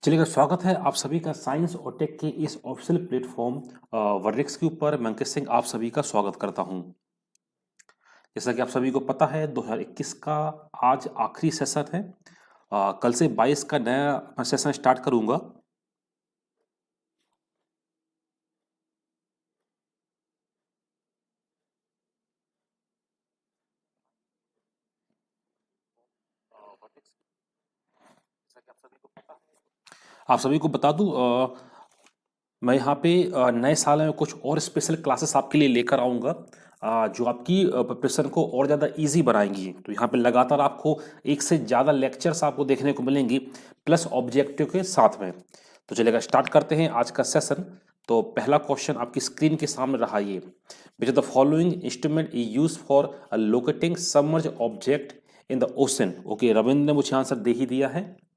चलिए स्वागत है आप सभी का साइंस और टेक के इस ऑफिशियल प्लेटफॉर्म वर्डिक्स के ऊपर। मैं अंकित सिंह आप सभी का स्वागत करता हूं। जैसा कि आप सभी को पता है 2021 का आज आखिरी सेशन है। कल से 22 का नया सेशन स्टार्ट करूंगा। आप सभी को बता दूं मैं यहाँ पे नए साल में कुछ और स्पेशल क्लासेस आपके लिए लेकर आऊँगा जो आपकी प्रिपरेशन को और ज़्यादा इजी बनाएंगी। तो यहाँ पे लगातार आपको एक से ज़्यादा लेक्चर्स आपको देखने को मिलेंगी प्लस ऑब्जेक्टिव के साथ में। तो चलेगा स्टार्ट करते हैं आज का सेशन। तो पहला क्वेश्चन आपकी स्क्रीन के सामने रहा ये, which the following instrument is use for locating submerge object in the ocean. Okay, Ravindra ने मुझे आंसर दे ही दिया है।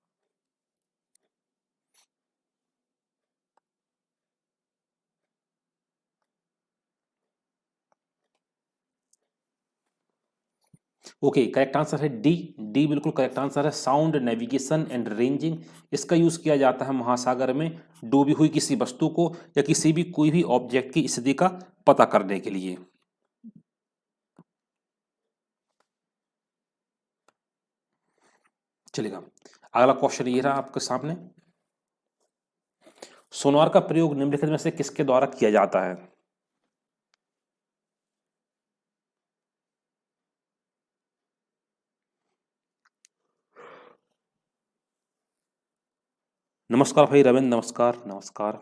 ओके, करेक्ट आंसर है डी। डी बिल्कुल करेक्ट आंसर है। साउंड नेविगेशन एंड रेंजिंग, इसका यूज किया जाता है महासागर में डूबी हुई किसी वस्तु को या किसी भी कोई भी ऑब्जेक्ट की स्थिति का पता करने के लिए। चलेगा, अगला क्वेश्चन ये रहा आपके सामने। सोनार का प्रयोग निम्नलिखित में से किसके द्वारा किया जाता है? नमस्कार भाई रविंद्र, नमस्कार नमस्कार।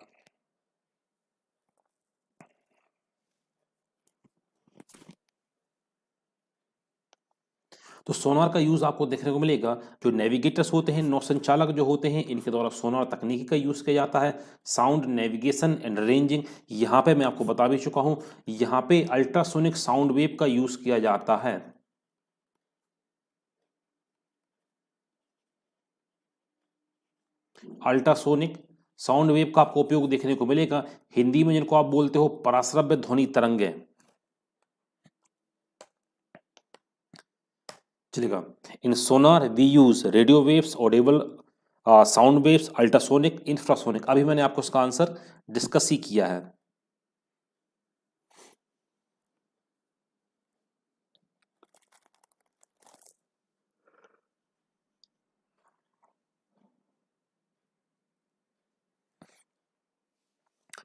तो सोनार का यूज आपको देखने को मिलेगा, जो नेविगेटर्स होते हैं, नौ संचालक जो होते हैं, इनके द्वारा सोनार तकनीकी का यूज किया जाता है। साउंड नेविगेशन एंड रेंजिंग, यहाँ पे मैं आपको बता भी चुका हूँ, यहाँ पे अल्ट्रासोनिक साउंड वेव का यूज किया जाता है। अल्ट्रासोनिक साउंड वेव का आपको उपयोग देखने को मिलेगा, हिंदी में जिनको आप बोलते हो पराश्रव्य ध्वनि तरंगे। चलेगा, in sonar we use radio waves, audible sound waves, ultrasonic, infrasonic. अभी मैंने आपको उसका आंसर डिस्कस ही किया है।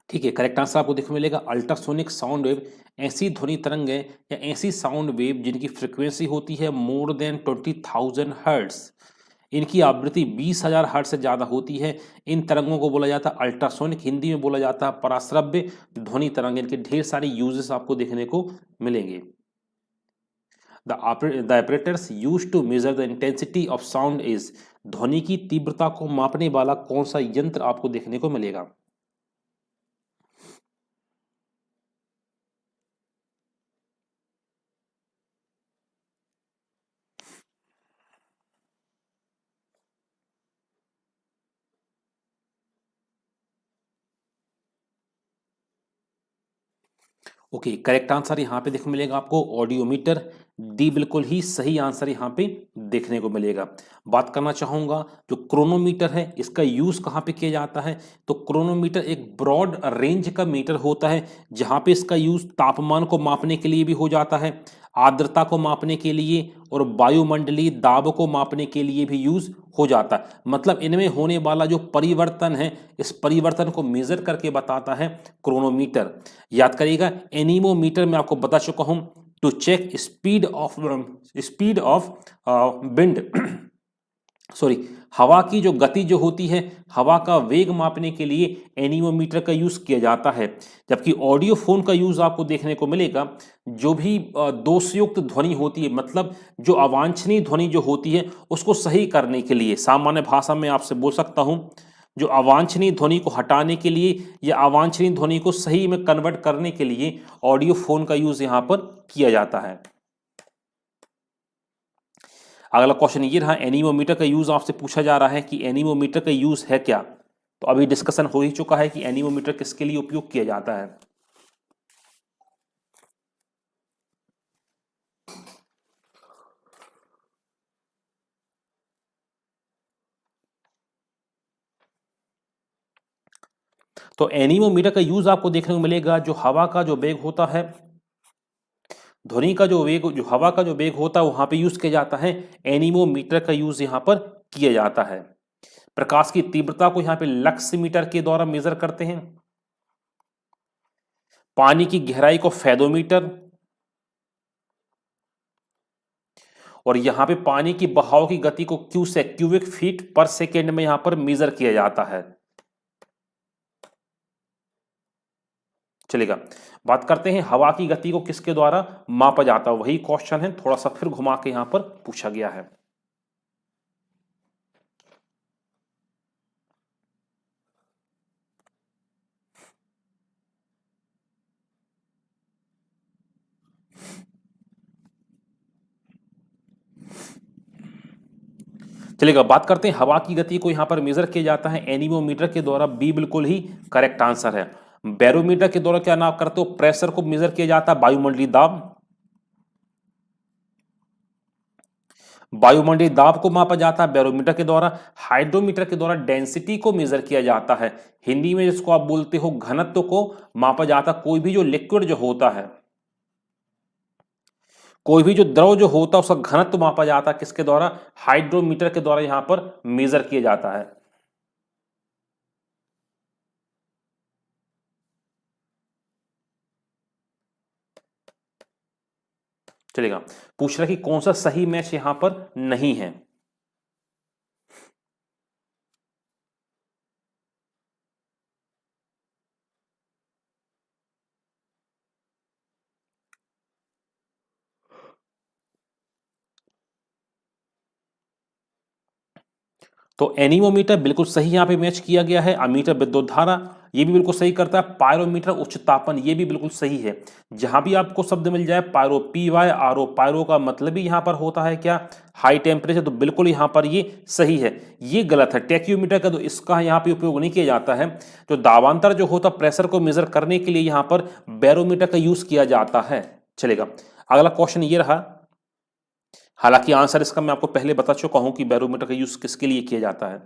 ठीक है, करेक्ट आंसर आपको देखने को मिलेगा अल्ट्रासोनिक साउंड वेव ऐसी ध्वनि तरंग है या ऐसी साउंड वेव जिनकी फ्रीक्वेंसी होती है मोर देन 20,000 हर्ट्ज। इनकी आवृत्ति 20,000 हर्ट्ज से ज़्यादा होती है। इन तरंगों को बोला जाता है अल्ट्रासोनिक, हिंदी में बोला जाता है पराश्रव्य ध्वनि तरंग। इनके ढेर सारे यूजेस आपको देखने को मिलेंगे। The operators use to measure the intensity of sound is, ध्वनि की तीव्रता को मापने वाला कौन सा यंत्र आपको देखने को मिलेगा? ओके, करेक्ट आंसर यहाँ पे देखने मिलेगा आपको ऑडियोमीटर। डी बिल्कुल ही सही आंसर यहाँ पे देखने को मिलेगा। बात करना चाहूंगा जो क्रोनोमीटर है, इसका यूज कहाँ पे किया जाता है? तो क्रोनोमीटर एक ब्रॉड रेंज का मीटर होता है जहाँ पे इसका यूज तापमान को मापने के लिए भी हो जाता है, आर्द्रता को मापने के लिए और वायुमंडलीय दाब को मापने के लिए भी यूज हो जाता है। मतलब इनमें होने वाला जो परिवर्तन है, इस परिवर्तन को मेजर करके बताता है क्रोनोमीटर। याद करिएगा, एनीमोमीटर में आपको बता चुका हूं to check speed of wind sorry हवा की जो गति जो होती है, हवा का वेग मापने के लिए एनीमोमीटर का यूज किया जाता है। जबकि ऑडियो फोन का यूज आपको देखने को मिलेगा, जो भी दोषयुक्त ध्वनि होती है, मतलब जो अवांछनीय ध्वनि जो होती है उसको सही करने के लिए, सामान्य भाषा में आपसे बोल सकता हूं, जो अवांछनीय ध्वनि को हटाने के लिए या अवांछनीय ध्वनि को सही में कन्वर्ट करने के लिए ऑडियो फोन का यूज यहां पर किया जाता है। अगला क्वेश्चन ये रहा, एनीमोमीटर का यूज आपसे पूछा जा रहा है कि एनीमोमीटर का यूज है क्या। तो अभी डिस्कशन हो ही चुका है कि एनीमोमीटर किसके लिए उपयोग किया जाता है। तो एनीमोमीटर का यूज आपको देखने को मिलेगा, जो हवा का जो वेग होता है, ध्वनि का जो वेग, जो हवा का जो वेग होता है वहां पे यूज किया जाता है, एनीमोमीटर का यूज यहाँ पर किया जाता है। प्रकाश की तीव्रता को यहाँ पे लक्स मीटर के द्वारा मेजर करते हैं। पानी की गहराई को फेदोमीटर, और यहां पे पानी की बहाव की गति को क्यूबिक फीट पर सेकेंड में यहां पर मेजर किया जाता है। चलेगा, बात करते हैं हवा की गति को किसके द्वारा मापा जाता है। वही क्वेश्चन है, थोड़ा सा फिर घुमा के यहां पर पूछा गया है। चलेगा, बात करते हैं हवा की गति को यहां पर मेजर किया जाता है एनीमोमीटर के द्वारा। बी बिल्कुल ही करेक्ट आंसर है। बैरोमीटर के द्वारा क्या नाम करते हो, प्रेशर को मेजर किया जाता है, वायुमंडलीय दाब। वायुमंडलीय दाब को मापा जाता है बैरोमीटर के द्वारा। हाइड्रोमीटर के द्वारा डेंसिटी को मेजर किया जाता है, हिंदी में जिसको आप बोलते हो घनत्व को मापा जाता है। कोई भी जो लिक्विड जो होता है, कोई भी जो द्रव जो होता है उसका घनत्व मापा जाता है किसके द्वारा, हाइड्रोमीटर के द्वारा यहां पर मेजर किया जाता है। चलेगा, पूछ रहा कि कौन सा सही मैच यहां पर नहीं है। तो एनीमोमीटर बिल्कुल सही यहां पे मैच किया गया है। अमीटर विद्युत धारा ये भी बिल्कुल सही करता है। पायरोमीटर उच्च तापमान ये भी बिल्कुल सही है। जहां भी आपको शब्द मिल जाए पायरो, PYRO, पायरो का मतलब ही यहां पर होता है क्या, हाई टेम्परेचर, तो बिल्कुल यहां पर ये सही है। ये गलत है, टेक्योमीटर का तो इसका यहां पे उपयोग नहीं किया जाता है। जो दाबांतर जो होता है प्रेशर को मेजर करने के लिए यहां पर बैरोमीटर का यूज किया जाता है। चलेगा, अगला क्वेश्चन ये रहा। हालांकि आंसर इसका मैं आपको पहले बता चुका हूं कि बैरोमीटर का यूज किसके लिए किया जाता है।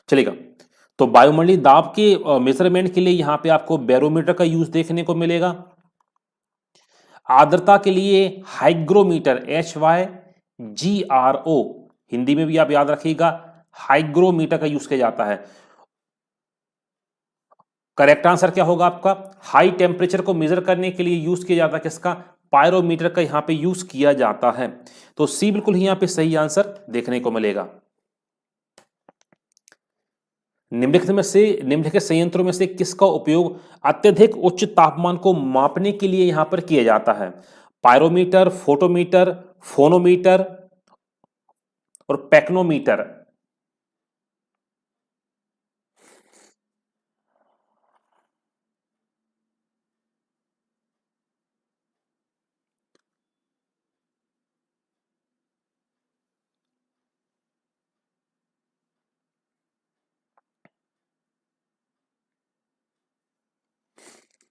चलेगा, तो वायुमंडलीय दाब के मेजरमेंट के लिए यहां पे आपको बैरोमीटर का यूज देखने को मिलेगा। आर्द्रता के लिए हाइग्रोमीटर, HYGRO, हिंदी में भी आप याद रखिएगा, हाइग्रोमीटर का यूज किया जाता है। करेक्ट आंसर क्या होगा आपका, हाई टेम्परेचर को मेजर करने के लिए यूज किया जाता है किसका, पायरोमीटर का यहां पे यूज किया जाता है। तो सी बिल्कुल ही यहां पे सही आंसर देखने को मिलेगा। निम्नलिखित संयंत्रों में से किसका उपयोग अत्यधिक उच्च तापमान को मापने के लिए यहां पर किया जाता है, पायरोमीटर, फोटोमीटर, फोनोमीटर और पैक्नोमीटर।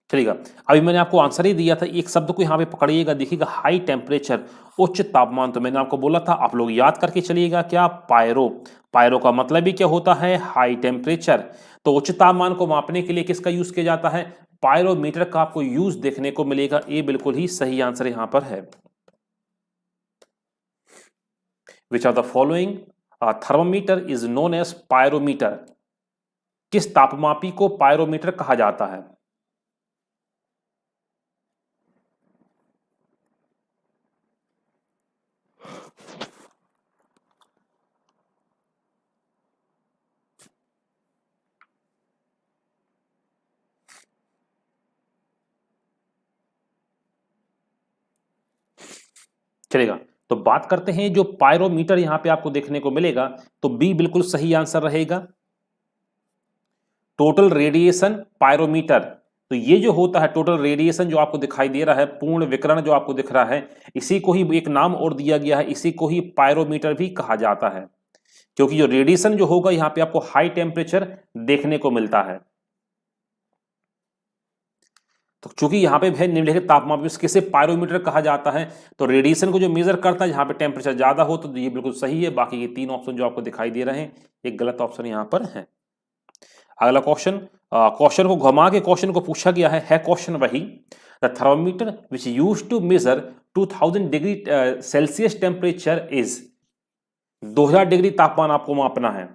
चलिएगा, अभी मैंने आपको आंसर ही दिया था, एक शब्द को यहां पे पकड़िएगा, देखिएगा हाई टेम्परेचर, उच्च तापमान। तो मैंने आपको बोला था, आप लोग याद करके चलिएगा क्या, पायरो। पायरो का मतलब ही क्या होता है, हाई टेम्परेचर। तो उच्च तापमान को मापने के लिए किसका यूज किया जाता है, पायरोमीटर का आपको यूज देखने को मिलेगा। ये बिल्कुल ही सही आंसर यहां पर है। Which are the following thermometer is known as pyrometer, किस तापमापी को पायरोमीटर कहा जाता है। चलेगा, तो बात करते हैं जो पायरोमीटर यहां पे आपको देखने को मिलेगा, तो बी बिल्कुल सही आंसर रहेगा, टोटल रेडिएशन पायरोमीटर। तो ये जो होता है टोटल रेडिएशन जो आपको दिखाई दे रहा है, पूर्ण विकिरण जो आपको दिख रहा है, इसी को ही एक नाम और दिया गया है, इसी को ही पायरोमीटर भी कहा जाता है, क्योंकि जो रेडिएशन जो होगा यहां पे आपको हाई टेम्परेचर देखने को मिलता है। तो चूंकि यहाँ पे है निम्नलिखित तापमान पे किसे पायरोमीटर कहा जाता है, तो रेडिएशन को जो मेजर करता है जहाँ पे टेम्परेचर ज्यादा हो, तो ये बिल्कुल सही है। बाकी ये तीन ऑप्शन जो आपको दिखाई दे रहे हैं, एक गलत ऑप्शन यहाँ पर है। अगला क्वेश्चन, क्वेश्चन को घुमा के क्वेश्चन को पूछा गया है क्वेश्चन वही, the thermometer which use to measure 2000 degree Celsius temperature is, 2000 degree तापमान आपको मापना है।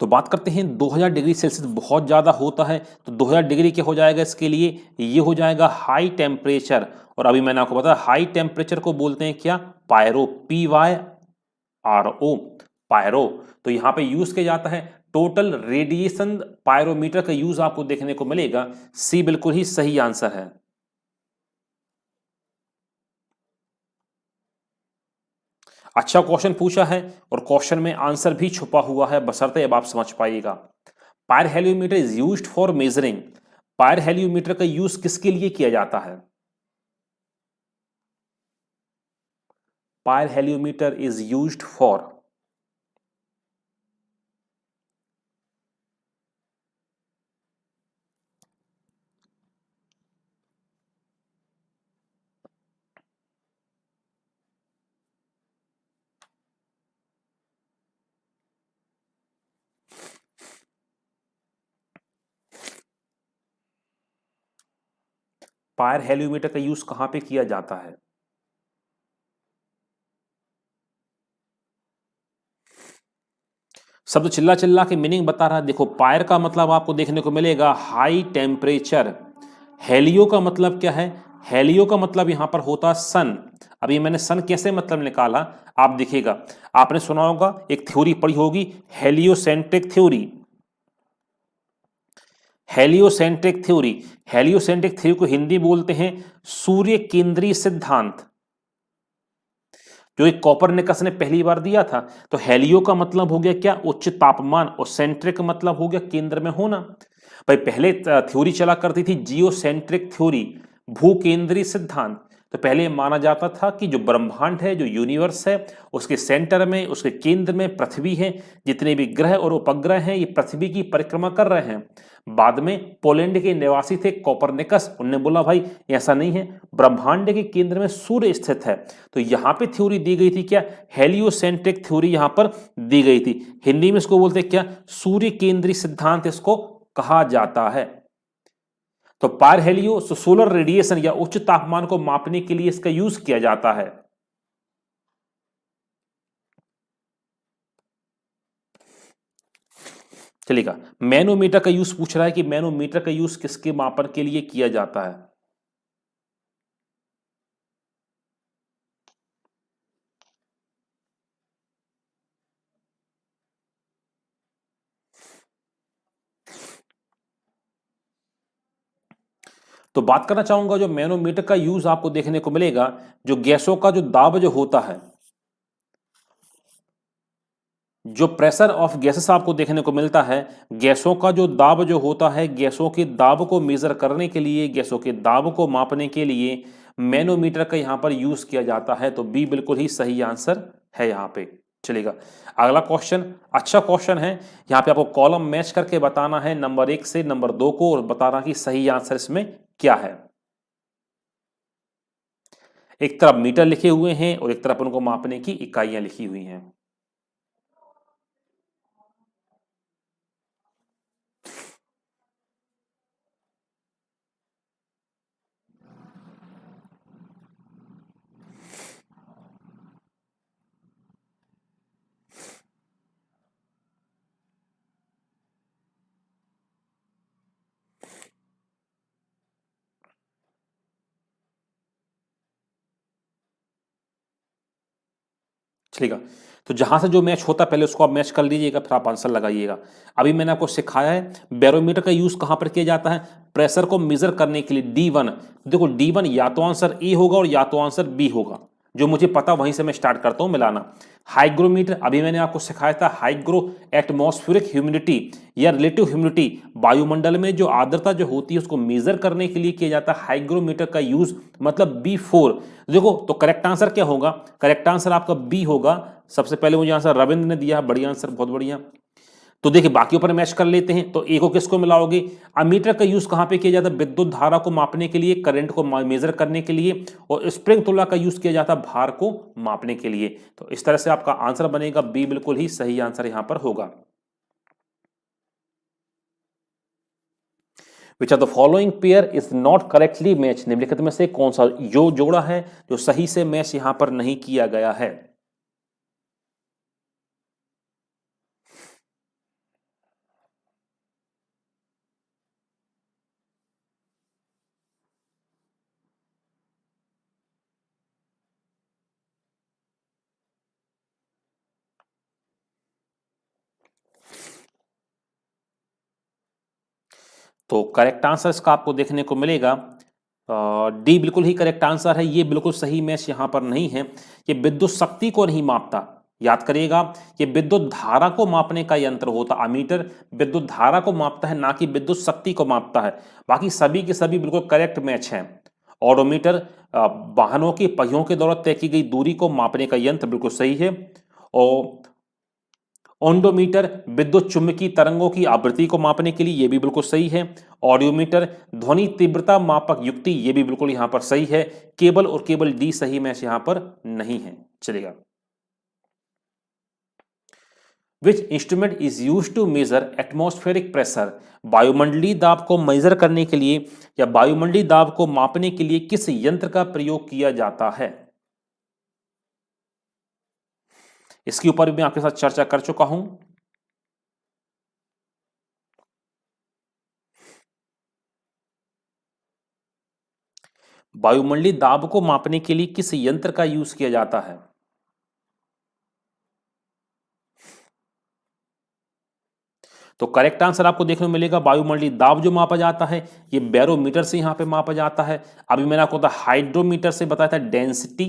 तो बात करते हैं 2000 डिग्री सेल्सियस बहुत ज़्यादा होता है, तो 2000 डिग्री क्या हो जाएगा इसके लिए, ये हो जाएगा हाई टेम्परेचर। और अभी मैंने आपको बताया हाई टेम्परेचर को बोलते हैं क्या, पायरो, PYRO, पायरो। तो यहाँ पे यूज किया जाता है टोटल रेडिएशन पायरोमीटर का यूज आपको देखने को मिलेगा। सी बिल्कुल ही सही आंसर है। अच्छा क्वेश्चन पूछा है और क्वेश्चन में आंसर भी छुपा हुआ है, बशर्ते अब आप समझ पाइएगा। Pyrheliometer is used for measuring, pyrheliometer का यूज किसके लिए किया जाता है? Pyrheliometer is used for, pyrheliometer का यूज कहां पे किया जाता है? शब्द चिल्ला चिल्ला के मीनिंग बता रहा है। देखो पायर का मतलब आपको देखने को मिलेगा हाई टेम्परेचर। हेलियो का मतलब क्या है? हेलियो का मतलब यहां पर होता सन। अभी मैंने सन कैसे मतलब निकाला, आप देखिएगा, आपने सुना होगा, एक थ्योरी पढ़ी होगी, heliocentric theory. Heliocentric theory, heliocentric theory को हिंदी बोलते हैं सूर्य केंद्रीय सिद्धांत, जो एक कॉपरनिकस ने पहली बार दिया था। तो हेलियो का मतलब हो गया क्या, उच्च तापमान, और सेंट्रिक मतलब हो गया केंद्र में होना। भाई पहले थ्योरी चला करती थी जियोसेंट्रिक थ्योरी, भूकेंद्रीय सिद्धांत। तो पहले माना जाता था कि जो ब्रह्मांड है, जो यूनिवर्स है, उसके सेंटर में, उसके केंद्र में पृथ्वी है। जितने भी ग्रह और उपग्रह हैं ये पृथ्वी की परिक्रमा कर रहे हैं। बाद में पोलैंड के निवासी थे कोपरनिकस, उन्होंने बोला भाई ऐसा नहीं है, ब्रह्मांड के केंद्र में सूर्य स्थित है। तो यहां पे थ्योरी दी गई थी क्या, हेलियोसेंट्रिक थ्योरी यहां पर दी गई थी। हिंदी में इसको बोलते क्या, सूर्य केंद्रीय सिद्धांत इसको कहा जाता है। तो पार हेलियो सोलर रेडिएशन या उच्च तापमान को मापने के लिए इसका यूज किया जाता है। चलिएगा, मैनोमीटर का यूज पूछ रहा है कि मैनोमीटर का यूज किसके मापन के लिए किया जाता है? तो बात करना चाहूंगा, जो मैनोमीटर का यूज आपको देखने को मिलेगा, जो गैसों का जो दाब जो होता है, जो प्रेशर ऑफ गैसेस आपको देखने को मिलता है, गैसों का जो दाब जो होता है, गैसों के दाब को मेजर करने के लिए, गैसों के दाब को मापने के लिए मैनोमीटर का यहां पर यूज किया जाता है। तो बी बिल्कुल ही सही आंसर है यहां पे। चलेगा, अगला क्वेश्चन अच्छा क्वेश्चन है। यहां पे आपको कॉलम मैच करके बताना है नंबर 1 से नंबर 2 को, और बताना कि सही आंसर इसमें क्या है। एक तरफ मीटर लिखे हुए हैं और एक तरफ उनको मापने की इकाइयां लिखी हुई हैं। चलेगा, तो जहां से जो मैच होता है पहले उसको आप मैच कर लीजिएगा, फिर आप आंसर लगाइएगा। अभी मैंने आपको सिखाया है बैरोमीटर का यूज कहां पर किया जाता है, प्रेशर को मेजर करने के लिए। D1, देखो D1 या तो आंसर ए होगा और या तो आंसर बी होगा। जो मुझे पता वहीं से मैं स्टार्ट करता हूं मिलाना। हाइग्रोमीटर अभी मैंने आपको सिखाया था, हाइग्रो एटमॉस्फेरिक ह्यूमिडिटी या रिलेटिव ह्यूमिडिटी, वायुमंडल में जो आर्द्रता जो होती है उसको मेजर करने के लिए किया जाता है हाइग्रोमीटर का यूज, मतलब B4। देखो तो करेक्ट आंसर क्या होगा, करेक्ट आंसर आपका बी होगा। सबसे पहले मुझे आंसर रविंद्र ने दिया, बढ़िया आंसर, बहुत बढ़िया। तो देखिए बाकी ऊपर मैच कर लेते हैं। तो ए को किसको मिलाओगे, अमीटर का यूज कहां पे किया जाता है, विद्युत धारा को मापने के लिए, करंट को मेजर करने के लिए, और स्प्रिंग तुला का यूज किया जाता है भार को मापने के लिए। तो इस तरह से आपका आंसर बनेगा बी, बिल्कुल ही सही आंसर यहां पर होगा। Which are the following pair is not correctly match, निम्नलिखित में से कौन सा जो जोड़ा है जो सही से मैच यहां पर नहीं किया गया है। तो करेक्ट आंसर इसका आपको देखने को मिलेगा डी, बिल्कुल ही करेक्ट आंसर है। ये बिल्कुल सही मैच यहां पर नहीं है। ये विद्युत शक्ति को नहीं मापता, याद करिएगा। ये विद्युत धारा को मापने का यंत्र होता, अमीटर विद्युत धारा को मापता है, ना कि विद्युत शक्ति को मापता है। बाकी सभी के सभी बिल्कुल करेक्ट मैच हैं। ऑडोमीटर वाहनों के पहियों के द्वारा तय की गई दूरी को मापने का यंत्र, बिल्कुल सही है। और ओंडोमीटर विद्युत चुंबकीय तरंगों की आवृत्ति को मापने के लिए, ये भी बिल्कुल सही है। ऑडियोमीटर ध्वनि तीव्रता मापक युक्ति, ये भी बिल्कुल यहां पर सही है। केवल और केवल डी सही मैच यहां पर नहीं है। चलेगा। Which instrument is use to measure atmospheric pressure, वायुमंडलीय दाब को मेजर करने के लिए या वायुमंडलीय दाब को मापने के लिए किस यंत्र का प्रयोग किया जाता है। इसके ऊपर भी मैं आपके साथ चर्चा कर चुका हूं। वायुमंडलीय दाब को मापने के लिए किस यंत्र का यूज किया जाता है। तो करेक्ट आंसर आपको देखने को मिलेगा वायुमंडलीय दाब जो मापा जाता है ये बैरोमीटर से यहां पे मापा जाता है। अभी मैंने आपको हाइड्रोमीटर से बताया था डेंसिटी,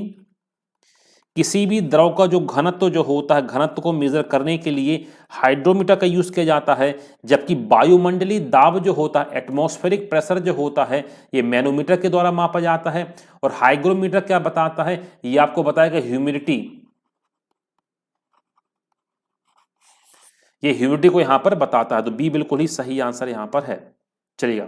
किसी भी द्रव का जो घनत्व जो होता है, घनत्व को मेजर करने के लिए हाइड्रोमीटर का यूज किया जाता है। जबकि वायुमंडलीय दाब जो होता है, एटमॉस्फेरिक प्रेशर जो होता है, ये मैनोमीटर के द्वारा मापा जाता है। और हाइग्रोमीटर क्या बताता है, ये आपको बताएगा ह्यूमिडिटी, ये ह्यूमिडिटी को यहां पर बताता है। तो बी बिल्कुल ही सही आंसर यहां पर है। चलिएगा।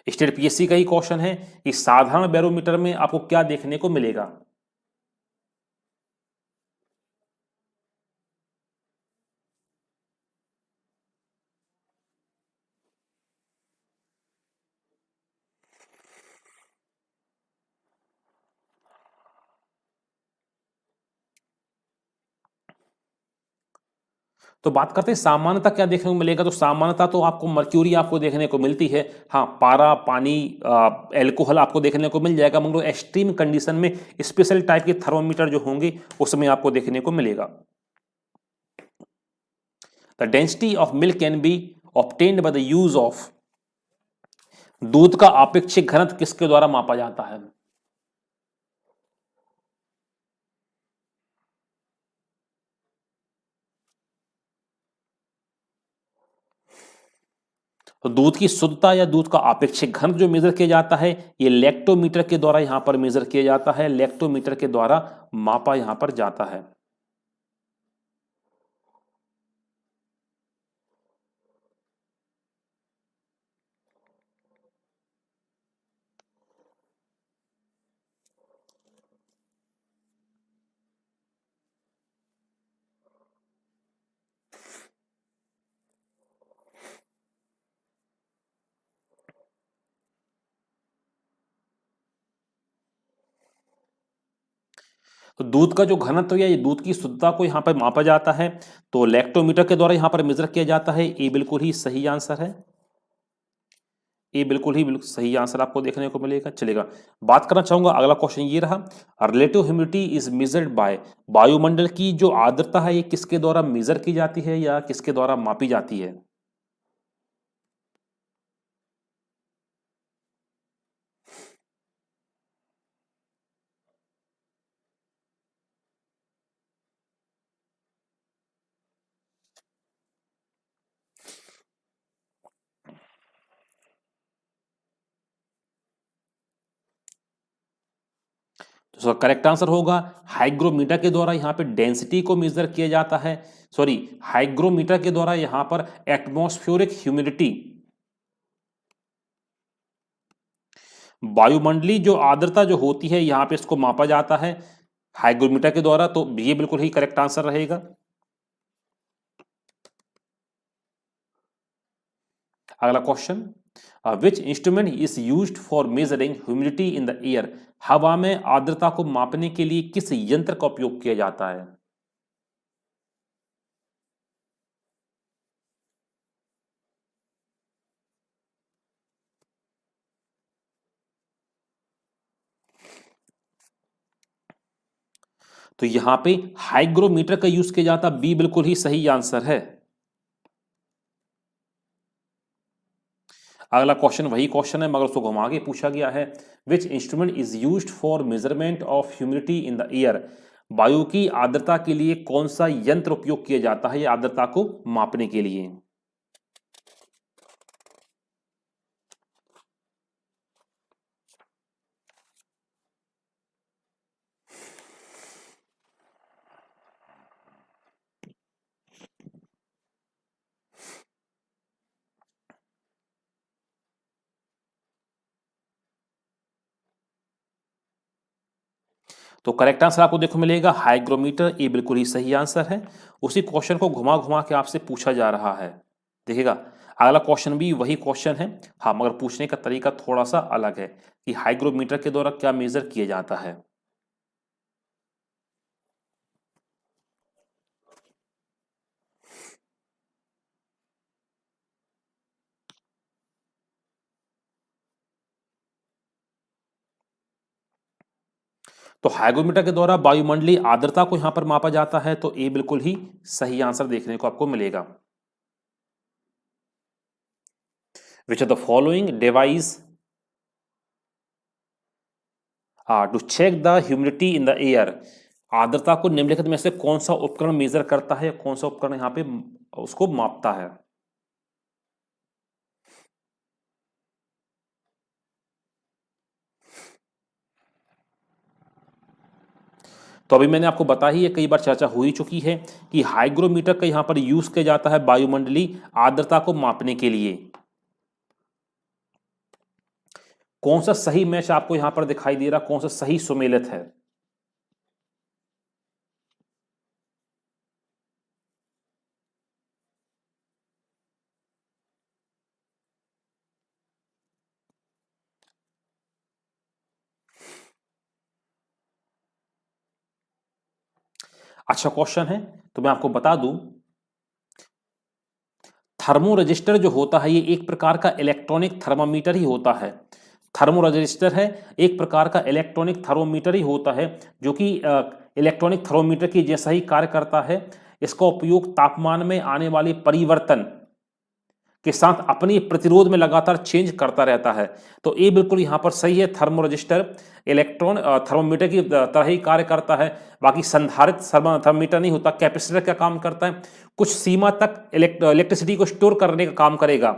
स्टेट पीएससी का ही क्वेश्चन है कि साधारण बैरोमीटर में आपको क्या देखने को मिलेगा। तो बात करते हैं सामान्यता क्या देखने को मिलेगा। तो सामान्यता तो आपको मर्क्यूरी आपको देखने को मिलती है, हाँ पारा, पानी, एल्कोहल आपको देखने को मिल जाएगा। मगर एक्सट्रीम कंडीशन में स्पेशल टाइप के थर्मोमीटर जो होंगे उसमें आपको देखने को मिलेगा। The density of milk can be obtained by the use of, दूध का आपेक्षिक घनत्व किसके द्वारा मापा जाता है। तो दूध की शुद्धता या दूध का आपेक्षिक घनत्व जो मेजर किया जाता है ये लैक्टोमीटर के द्वारा यहां पर मेजर किया जाता है, लैक्टोमीटर के द्वारा मापा यहां पर जाता है। तो दूध का जो घनत्व या ये दूध की शुद्धता को यहाँ पर मापा जाता है, तो लैक्टोमीटर के द्वारा यहाँ पर मेजर किया जाता है। ए बिल्कुल ही सही आंसर है। ए बिल्कुल ही बिल्कुल सही आंसर आपको देखने को मिलेगा। चलेगा। बात करना चाहूंगा, अगला क्वेश्चन ये रहा, relative humidity is measured by, वायुमंडल की जो आर्द्रता है ये किसके द्वारा मेजर की जाती है या किसके द्वारा मापी जाती है। तो करेक्ट आंसर होगा हाइग्रोमीटर के द्वारा यहाँ पे डेंसिटी को मेजर किया जाता है, सॉरी हाइग्रोमीटर के द्वारा यहाँ पर एटमॉस्फेरिक ह्यूमिडिटी, वायुमंडलीय जो आर्द्रता जो होती है यहाँ पे इसको मापा जाता है हाइग्रोमीटर के द्वारा। तो ये बिल्कुल ही करेक्ट आंसर रहेगा। अगला question, which instrument is used for measuring humidity in the air, हवा में आर्द्रता को मापने के लिए किस यंत्र का उपयोग किया जाता है? तो यहां पे हाइग्रोमीटर का यूज किया जाता, बी बिल्कुल ही सही आंसर है। अगला क्वेश्चन वही क्वेश्चन है मगर उसको घुमा के पूछा गया है, विच instrument is used for measurement of humidity in the air, वायु की आर्द्रता के लिए कौन सा यंत्र उपयोग किया जाता है आर्द्रता को मापने के लिए? तो करेक्ट आंसर आपको देखो मिलेगा हाइग्रोमीटर, ये बिल्कुल ही सही आंसर है। उसी क्वेश्चन को घुमा घुमा के आपसे पूछा जा रहा है। देखिएगा अगला क्वेश्चन भी वही क्वेश्चन है, हाँ मगर पूछने का तरीका थोड़ा सा अलग है कि हाइग्रोमीटर के द्वारा क्या मेजर किया जाता है। तो हाइग्रोमीटर के द्वारा वायुमंडलीय आर्द्रता को यहां पर मापा जाता है, तो ये बिल्कुल ही सही आंसर देखने को आपको मिलेगा। Which of the following device to check the humidity in the air, आर्द्रता को निम्नलिखित में से कौन सा उपकरण मेजर करता है, कौन सा उपकरण यहां पे उसको मापता है? तो अभी मैंने आपको बता ही है, कई बार चर्चा हो ही चुकी है कि हाइग्रोमीटर का यहां पर यूज किया जाता है वायुमंडलीय आर्द्रता को मापने के लिए। कौन सा सही मैच आपको यहां पर दिखाई दे रहा, कौन सा सही सुमेलित है? अच्छा क्वेश्चन है, तो मैं आपको बता दूं, थर्मो रजिस्टर जो होता है ये एक प्रकार का इलेक्ट्रॉनिक थर्मामीटर ही होता है। थर्मो रजिस्टर है एक प्रकार का इलेक्ट्रॉनिक थर्मोमीटर ही होता है, जो कि इलेक्ट्रॉनिक थर्मोमीटर की जैसा ही कार्य करता है। इसका उपयोग तापमान में आने वाले परिवर्तन के साथ अपनी प्रतिरोध में लगातार चेंज करता रहता है। तो ये बिल्कुल यहाँ पर सही है, थर्मो रजिस्टर इलेक्ट्रॉन थर्मोमीटर की तरह ही कार्य करता है। बाकी संधारित्र थर्मोमीटर नहीं होता। कैपेसिटर क्या काम करता है, कुछ सीमा तक इलेक्ट्रिसिटी को स्टोर करने का काम करेगा।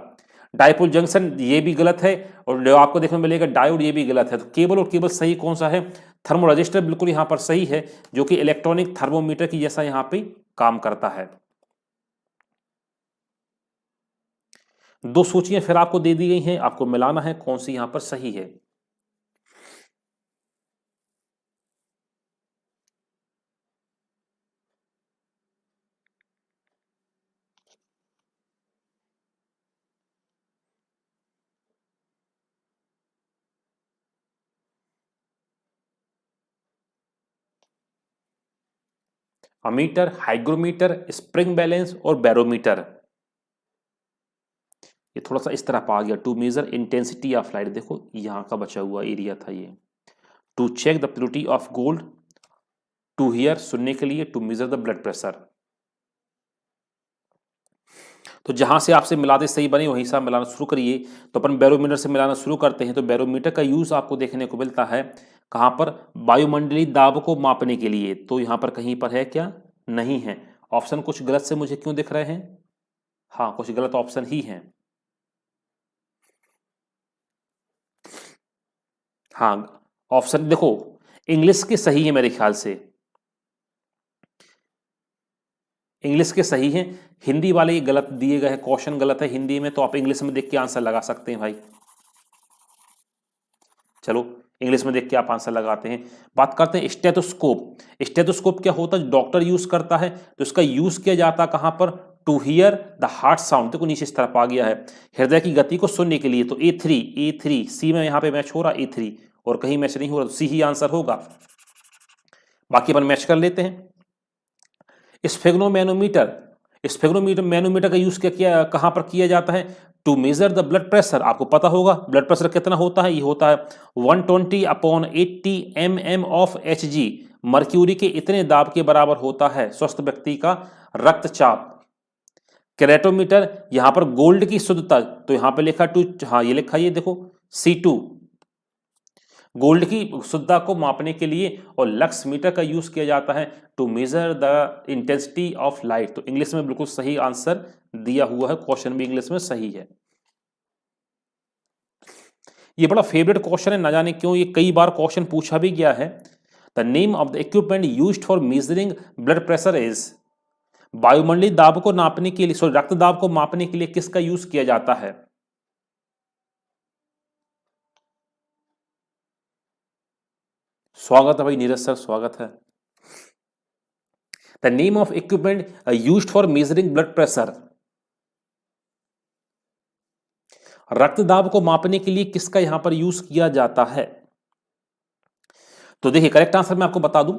डाइपोल जंक्शन ये भी गलत है, और जो आपको देखने में मिलेगा डायोड ये भी गलत है। तो केबल और केबल सही कौन सा है? थर्मो रजिस्टर बिल्कुल यहाँ पर सही है, जो कि इलेक्ट्रॉनिक थर्मोमीटर की जैसा यहाँ पे काम करता है। दो सूचियां फिर आपको दे दी गई हैं, आपको मिलाना है कौन सी यहां पर सही है। अमीटर, हाइग्रोमीटर, स्प्रिंग बैलेंस और बैरोमीटर। ये थोड़ा सा इस तरह पा गया, to measure intensity of light. देखो यहां का बचा हुआ एरिया था ये। To check the purity of gold, to hear सुनने के लिए, to measure the blood pressure. तो जहां से आपसे मिलाते सही बने वहीं से आप मिलाना शुरू करिए। तो अपन बैरोमीटर से मिलाना शुरू करते हैं। तो बैरोमीटर का यूज आपको देखने को मिलता है कहां पर? वायुमंडलीय दाब को मापने के लिए। तो यहां पर कहीं पर है क्या? नहीं है। ऑप्शन कुछ गलत से मुझे क्यों दिख रहे हैं? हाँ कुछ गलत ऑप्शन ही हैं। हाँ ऑप्शन देखो, इंग्लिश के सही है मेरे ख्याल से, इंग्लिश के सही है, हिंदी वाले ये गलत दिए गए हैं, क्वेश्चन गलत है हिंदी में, तो आप इंग्लिश में देख के आंसर लगा सकते हैं भाई। चलो इंग्लिश में देख के आप आंसर लगाते हैं। बात करते हैं स्टेथोस्कोप। स्टेथोस्कोप क्या होता है, डॉक्टर यूज करता है, तो इसका यूज किया जाता है कहां पर, to hear the heart sound. देखो नीचे इस तरफ आ गया है, हृदय की गति को सुनने के लिए। तो ए3 सी में यहाँ पे मैच हो रहा ए3, और कहीं मैच नहीं हो रहा, तो सी ही आंसर होगा। बाकी अपन मैच कर लेते हैं। स्फेग्नोमीटर मैनोमीटर का यूज किया कहां पर किया जाता है, to measure the blood pressure. आपको पता होगा ब्लड प्रेशर कितना होता है, ये होता है 120/80 mm ऑफ Hg। मर्क्यूरी के इतने दाब के बराबर होता है स्वस्थ व्यक्ति का रक्तचाप। कैरेटोमीटर, यहां पर गोल्ड की शुद्धता, तो यहां पर लिखा हाँ ये लिखा, ये देखो C2, गोल्ड की शुद्धता को मापने के लिए। और लक्स मीटर का यूज किया जाता है to measure the intensity of light. तो इंग्लिश में बिल्कुल सही आंसर दिया हुआ है, क्वेश्चन भी इंग्लिश में सही है। ये बड़ा फेवरेट क्वेश्चन है, ना जाने क्यों ये कई बार क्वेश्चन पूछा भी गया है। The name of the equipment used for measuring blood pressure is. वायुमंडलीय दाब को नापने के लिए, सॉरी रक्त दाब को मापने के लिए किसका यूज किया जाता है। स्वागत है भाई नीरज सर, स्वागत है। The name of equipment used for measuring blood pressure, रक्तदाब को मापने के लिए किसका यहां पर यूज किया जाता है। तो देखिए करेक्ट आंसर मैं आपको बता दूं,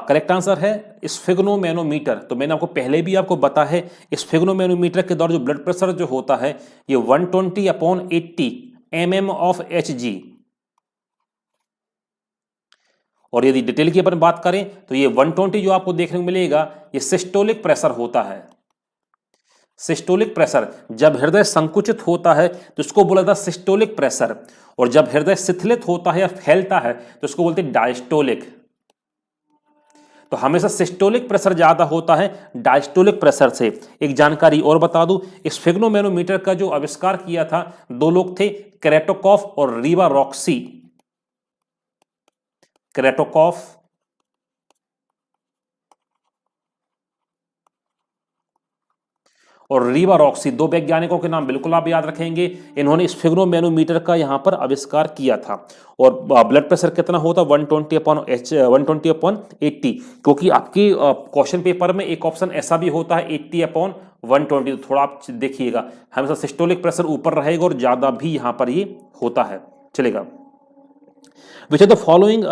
करेक्ट आंसर है स्फिग्नोमैनोमीटर। तो मैंने आपको पहले भी आपको बताया है, स्फिग्नोमैनोमीटर के द्वारा जो ब्लड प्रेशर जो होता है ये 120/80 mm ऑफ Hg। और यदि डिटेल की अपन बात करें तो ये 120 जो आपको देखने को मिलेगा ये सिस्टोलिक प्रेशर होता है। सिस्टोलिक प्रेशर, जब हृदय संकुचित होता है तो इसको बोला जाता है सिस्टोलिक प्रेशर, और जब हृदय शिथिलित होता है या फैलता है तो इसको बोलते हैं डायस्टोलिक। तो हमेशा सिस्टोलिक प्रेशर ज्यादा होता है डायस्टोलिक प्रेशर से। एक जानकारी और बता दूं, स्फिग्नोमैनोमीटर का जो आविष्कार किया था दो लोग थे, क्रेटोकॉफ और रीवा रॉक्सी। क्रेटोकॉफ और रीवा रॉक्सी, दो वैज्ञानिकों के नाम बिल्कुल आप याद रखेंगे। इन्होंने स्फिग्नोमैनोमीटर का यहां पर आविष्कार किया था। और ब्लड प्रेशर कितना होता है 120/80, क्योंकि आपकी क्वेश्चन पेपर में एक ऑप्शन ऐसा भी होता है 80/120। तो थोड़ा आप देखिएगा, हमेशा सिस्टोलिक प्रेशर ऊपर रहेगा और ज्यादा भी यहां पर ये होता है, चलेगा। Which are the following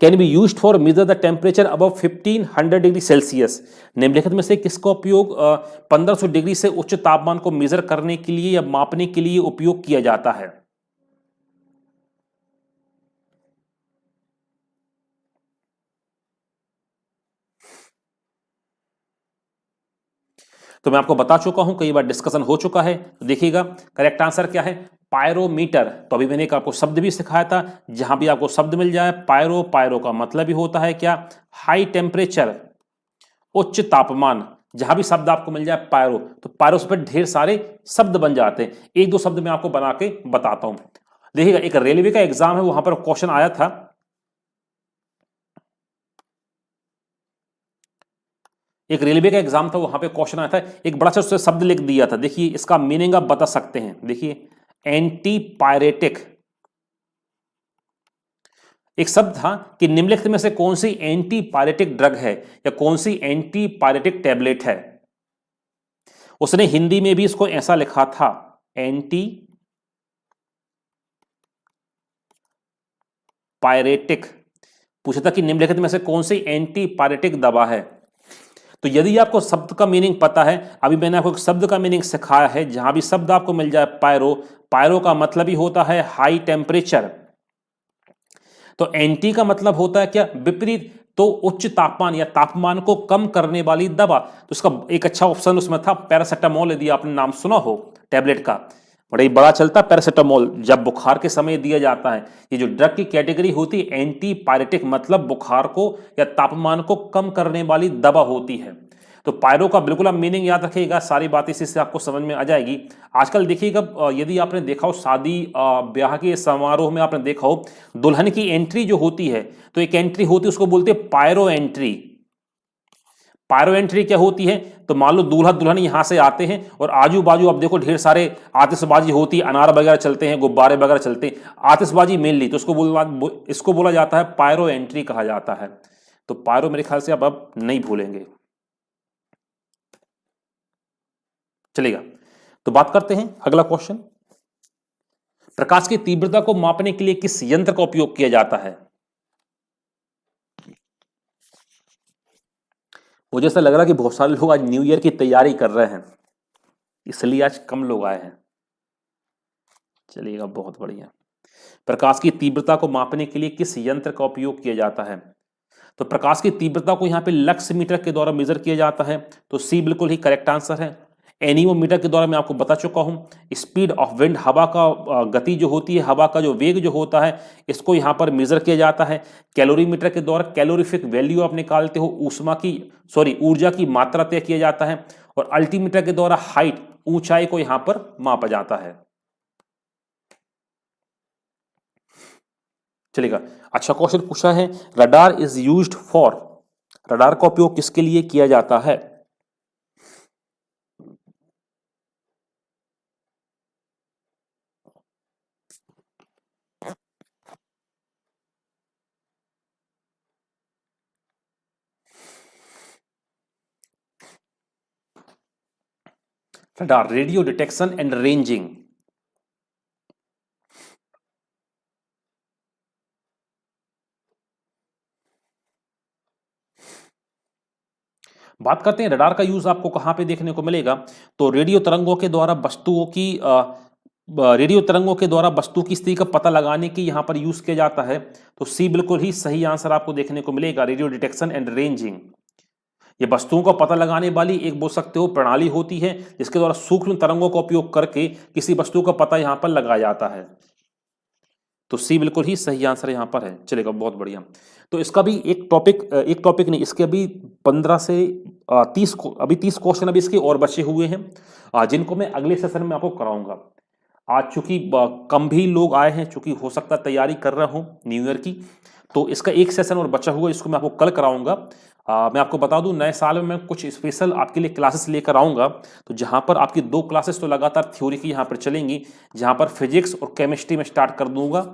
can be used for measure the temperature above 1500 degree Celsius. निम्नलिखित में से किसका उपयोग 1500 डिग्री से उच्च तापमान को मेजर करने के लिए या मापने के लिए उपयोग किया जाता है। तो मैं आपको बता चुका हूं, कई बार डिस्कशन हो चुका है। तो देखिएगा करेक्ट आंसर क्या है, पायरोमीटर। तो अभी मैंने आपको शब्द भी सिखाया था, जहां भी आपको शब्द मिल जाए पायरो का मतलब ही होता है क्या, हाई टेम्परेचर, उच्च तापमान। जहां भी शब्द आपको मिल जाए पायरो, तो पायरो से पर ढेर सारे शब्द बन जाते हैं। एक दो शब्द मैं आपको बना के बताता हूं। देखिएगा एक रेलवे का एग्जाम है, वहां पर क्वेश्चन आया था, एक रेलवे का एग्जाम था, वहां पे क्वेश्चन आया था, एक बड़ा सा उससे शब्द लिख दिया था। देखिए इसका मीनिंग आप बता सकते हैं। देखिए एंटी पायरेटिक, एक शब्द था कि निम्नलिखित में से कौन सी एंटी पायरेटिक ड्रग है या कौन सी एंटी पायरेटिक टैबलेट है। उसने हिंदी में भी इसको ऐसा लिखा था, एंटी पायरेटिक। पूछा था कि निम्नलिखित में से कौन सी एंटी पायरेटिक दवा है। तो यदि आपको शब्द का मीनिंग पता है, अभी मैंने आपको एक शब्द का मीनिंग सिखाया है, जहां भी शब्द आपको मिल जाए पायरो का मतलब ही होता है हाई टेम्परेचर। तो एंटी का मतलब होता है क्या, विपरीत, तो उच्च तापमान या तापमान को कम करने वाली दवा। तो इसका एक अच्छा ऑप्शन उसमें था पैरासिटामोल, यदि आपने नाम सुना हो टैबलेट का, बड़ा ही बड़ा चलता पैरासिटामोल, जब बुखार के समय दिया जाता है। ये जो ड्रग की कैटेगरी होती है एंटी पायरेटिक, मतलब बुखार को या तापमान को कम करने वाली दवा होती है। तो पायरो का बिल्कुल आप मीनिंग याद रखिएगा, सारी बातें इसी से आपको समझ में आ जाएगी। आजकल देखिएगा यदि आपने देखा हो शादी ब्याह के समारोह में आपने देखा हो दुल्हन की एंट्री जो होती है, तो एक एंट्री होती है उसको बोलते हैं पायरो एंट्री। पायरो एंट्री क्या होती है, तो मान लो दूल्हा दुल्हन यहां से आते हैं और आजू बाजू अब देखो ढेर सारे आतिशबाजी होती है, अनार वगैरह चलते हैं, गुब्बारे वगैरह चलते हैं, आतिशबाजी मेनली, तो इसको बोला जाता है पायरो एंट्री कहा जाता है। तो पायरो मेरे ख्याल से आप अब नहीं भूलेंगे। चलेगा, तो बात करते हैं अगला क्वेश्चन। प्रकाश की तीव्रता को मापने के लिए किस यंत्र का उपयोग किया जाता है? मुझे ऐसा लग रहा है कि बहुत सारे लोग आज न्यू ईयर की तैयारी कर रहे हैं, इसलिए आज कम लोग आए हैं। चलिएगा, बहुत बढ़िया। प्रकाश की तीव्रता को मापने के लिए किस यंत्र का उपयोग किया जाता है? तो प्रकाश की तीव्रता को यहाँ पे लक्स मीटर के द्वारा मेजर किया जाता है, तो सी बिल्कुल ही करेक्ट आंसर है। एनीमोमीटर के द्वारा मैं आपको बता चुका हूं। स्पीड ऑफ विंड, हवा का गति जो होती है, हवा का जो वेग जो होता है, इसको यहाँ पर मेजर किया जाता है। कैलोरीमीटर के द्वारा कैलोरीफिक वैल्यू आप निकालते हो, ऊर्जा की मात्रा तय किया जाता है। और अल्टीमीटर के द्वारा हाइट, ऊंचाई को यहां पर मापा जाता है। चलेगा, अच्छा क्वेश्चन पूछा है, radar is used for, radar का उपयोग किसके लिए किया जाता है? Radar, radio detection and ranging. बात करते हैं रडार का यूज आपको कहां पे देखने को मिलेगा। तो रेडियो तरंगों के द्वारा वस्तु की स्थिति का पता लगाने की यहां पर यूज किया जाता है। तो सी बिल्कुल ही सही आंसर आपको देखने को मिलेगा, रेडियो डिटेक्शन एंड रेंजिंग। ये वस्तुओं का पता लगाने वाली एक बोल सकते हो प्रणाली होती है, जिसके द्वारा सूक्ष्म तरंगों का उपयोग करके किसी वस्तु का पता यहां पर लगाया जाता है। तो सी बिल्कुल ही सही आंसर यहां पर है। चलेगा, बहुत बढ़िया। तो इसका भी एक टॉपिक नहीं, इसके अभी 15 से 30 क्वेश्चन अभी इसके और बचे हुए हैं, जिनको मैं अगले सेशन में आपको कराऊंगा। आज चूंकि कम भी लोग आए हैं, चूंकि हो सकता है तैयारी कर रहा हूं न्यू ईयर की, तो इसका एक सेशन और बचा हुआ, इसको मैं आपको कल कराऊंगा। मैं आपको बता दूं, नए साल में मैं कुछ स्पेशल आपके लिए क्लासेस लेकर आऊंगा, तो जहां पर आपकी 2 क्लासेस तो लगातार थ्योरी की यहां पर चलेंगी, जहां पर फिजिक्स और केमिस्ट्री में स्टार्ट कर दूंगा।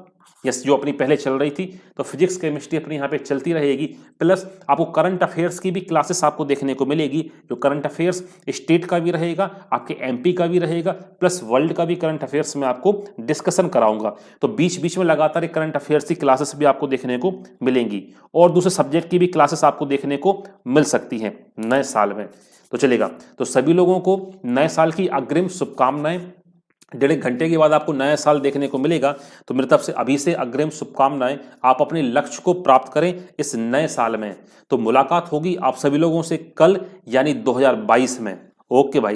यस, जो अपनी पहले चल रही थी, तो फिजिक्स केमिस्ट्री अपनी यहाँ पे चलती रहेगी। प्लस आपको करंट अफेयर्स की भी क्लासेस आपको देखने को मिलेगी, जो करंट अफेयर्स स्टेट का भी रहेगा, आपके एमपी का भी रहेगा, प्लस वर्ल्ड का भी करंट अफेयर्स में आपको डिस्कशन कराऊंगा। तो बीच बीच में लगातार करंट अफेयर्स की क्लासेस भी आपको देखने को मिलेंगी, और दूसरे सब्जेक्ट की भी क्लासेस आपको देखने को मिल सकती हैं नए साल में। तो चलेगा, तो सभी लोगों को नए साल की अग्रिम शुभकामनाएं। 1.5 घंटे के बाद आपको नया साल देखने को मिलेगा, तो मेरी तरफ से अभी से अग्रिम शुभकामनाएं। आप अपने लक्ष्य को प्राप्त करें इस नए साल में। तो मुलाकात होगी आप सभी लोगों से कल, यानी 2022 में। ओके भाई।